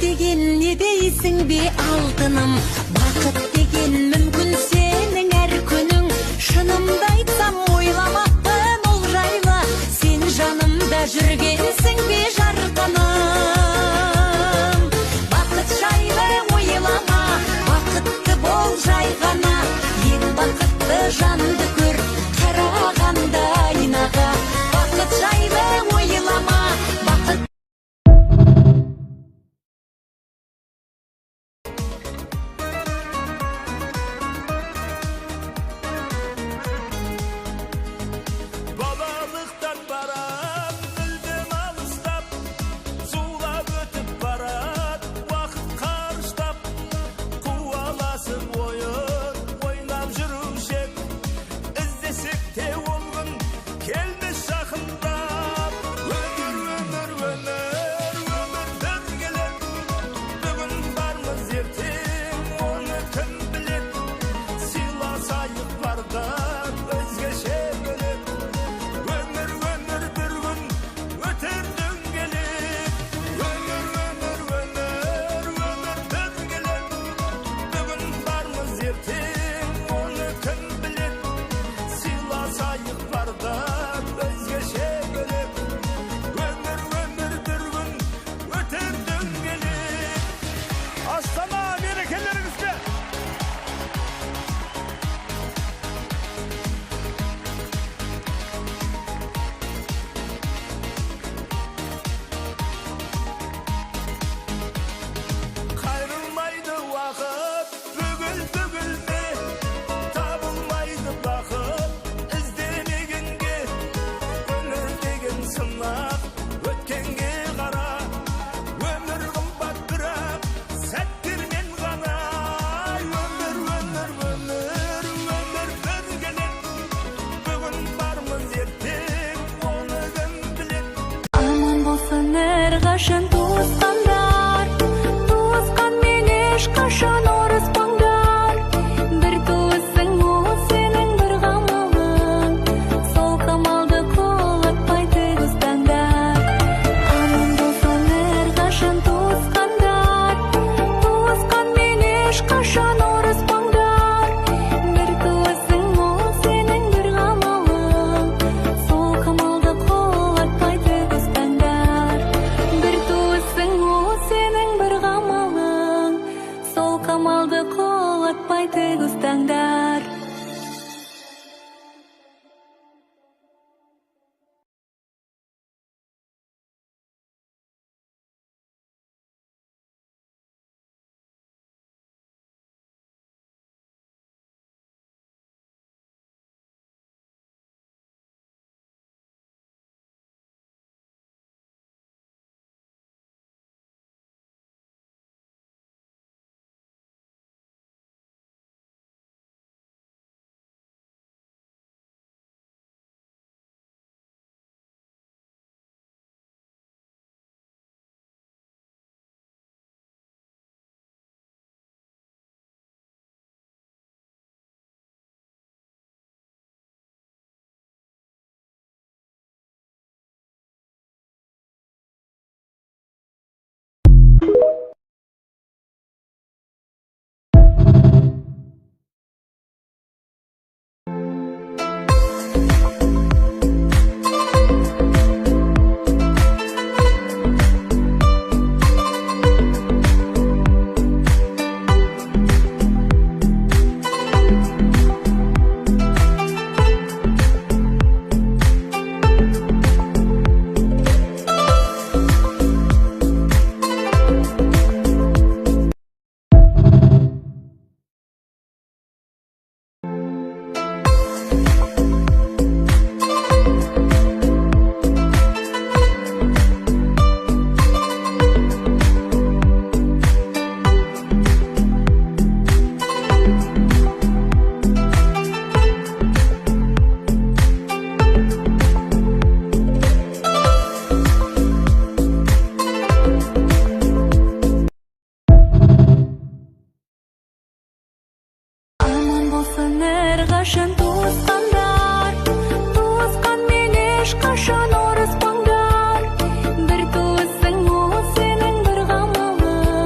деген не дейсің бе алтыным? Бақыт деген мүмкін сенің әр күнің. Шынымды айтсам ойламаппын ол жайлы. Сен жанымда жүргенсің бе жарқыным? Бақыт жайлы ойлама, бақытты бол жай ғана. Ең бақытты жанды көр, қарағанда айнаға. Бақыт жайлы ойлама, бақыт. Балалықтан барам, мүлдем алыстап, зулап өтіп барат, уақыт қарыштап, қуаласың ойын, ойнап жүрушек, іздесек те ол күн келмес жақындап. Өмір, өмір, өмір, өмірдің келет, бүгін бармыз ертең, оны кім білет, сыйласайық бардан өзгеше бөлек. Өмір, өмір, бір күн өтер дөңгелек. Өмір, өмір, өмір, өмірдің келет, бүгін бармыз ертең, оны кім білет, сыйласайық бардан өзгеше бөлек. Өмір, өмір, бір күн өтер дөңгелек. Астана, мерекелеріңізге! Қайрылмайды уақыт, бүгіл-бүгілме, табылмайды бақыт, іздемегенге. Өмір деген сынақ, өткенге қара. Өмір қымбат бірақ, сәттермен ғана. Өмір, өмір, өмір, өмір бір келет, бүгін бармыз ертең, оны кім білет. Аман болсын әрқашан туысқандар, туысқанмен ешқашан ұрыспаңдар. Бір туысың ол сенің бір қамалың, сол қамалды қолатпай тек ұстаңдар. Аман болсын әрқашан туысқандар, туысқанмен ешқашан ұрыспаңдар. Бір туысың ол сенің бір қамалың, сол қамалды қолатпай тек ұстаңдар. Бір туысың ол сенің бір қамалың, сол қамалды қолатпай тек ұстаңдар. Әрқашан туысқандар, туысқанмен ешқашан ұрыспаңдар. Бір туысың ол сенің бір қамалың,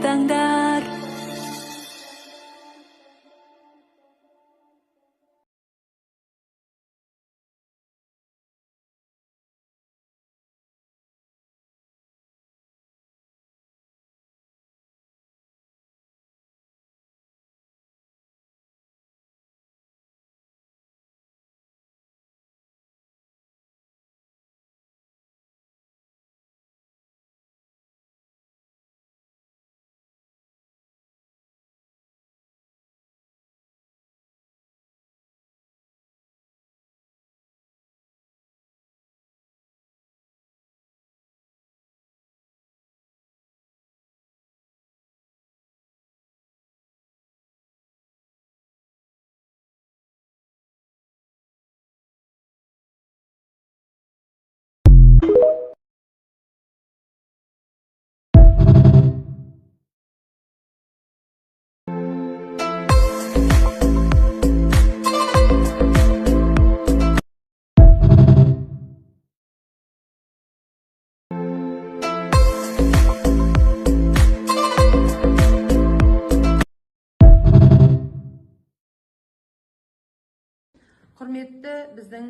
таңдар. Құрметті біздің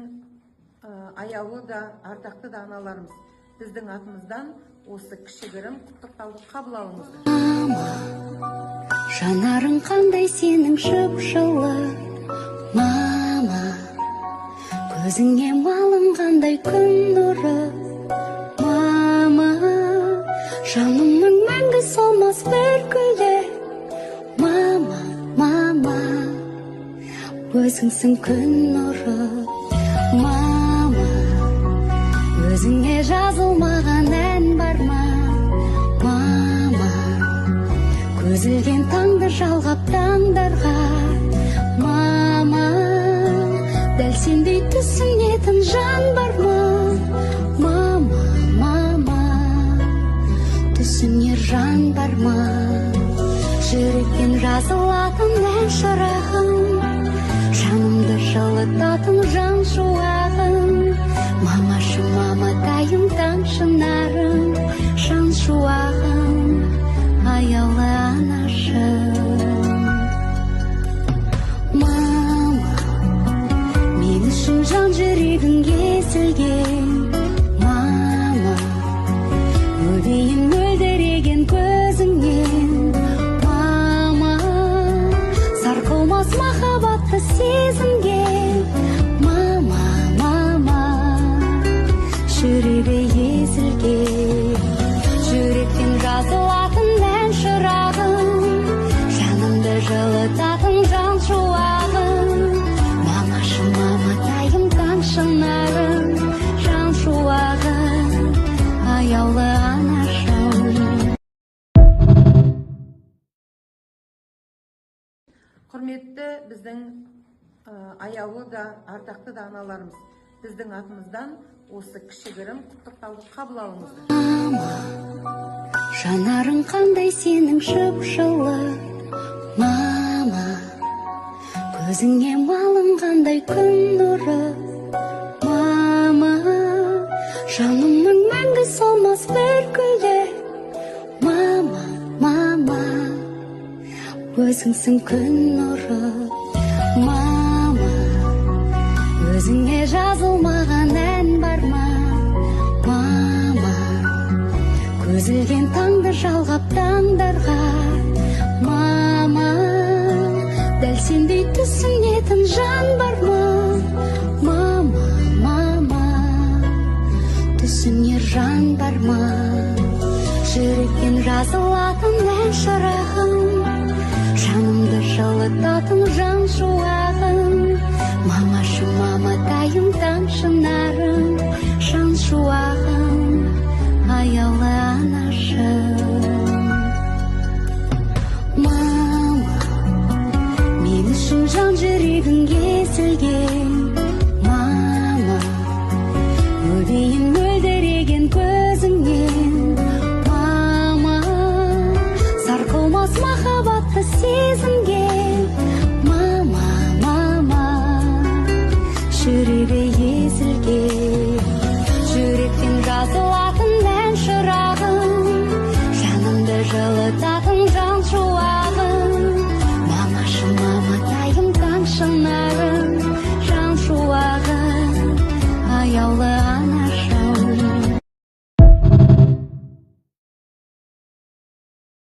аяулы да ардақты да аналарымыз, біздің атымыздан осы кішігірім құттықтауды қабыл алыңыздар. Мама, жанарың қандай сенің жып-жылы. Мама, көзіңе малынғандай күн нұры. Мама, жанымның мәңгі солмас бір гүлі. Мама, мама, өзіңсің күн нұры. Мама, өзіңе жазылмаған ән бар ма? Мама, көзілген таңды жалғап таңдарға. Мама, дәл сендей түсінетін жан бар ма? Мама, мама, түсінер жан бар ма? Жүрекпен жазылатын ән шырағым, жанымды жылытатын жан шуағым. Мамашы, маматайым, таң шынарым, жан шуағым, аяулы анашым. Мама, мен үшін жан жүрегің езілген. Мама, өлейін мөлдіреген көзіңнен. Мама, сарқылмас махаббатты сезінген. Мама, мама, жүрегі езілген. Жүректен жазылатын ән шырағым, жанымды жылытатын жан шуағым. Мамашы, маматайым, таң шынарым, жан шуағым, аяулы анашым. Құрметті біздің аяулы да ардақты да аналарымыз, біздің атымыздан осы кішігірім құттықтауды қабыл алыңыздар. Мама, жанарың қандай сенің жып-жылы. Мама, көзіңе малынғандай күн нұры. Мама, жанымның мәңгі солмас бір гүлі. Мама, мама, өзіңсің күн нұры. Мама, өзіңе жазылмаған ән бар ма? Мама, көзілген таңды жалғап таңдарға. Мама, дәл сендей түсінетін жан бар ма? Мама, мама, түсінер жан бар ма? Жүрекпен жазылатын ән шырағым, жанымды жылытатын жан шуағым. Мамашы, маматайым, таң шынарым, жан шуағым, аяулы анашым. Мама, мен үшін жан жүрегің езілген. Мама, өлейін мөлдіреген көзіңнен. Мама, сарқылмас махаббатты сезінген. Мама, мама, жүрегі езілген.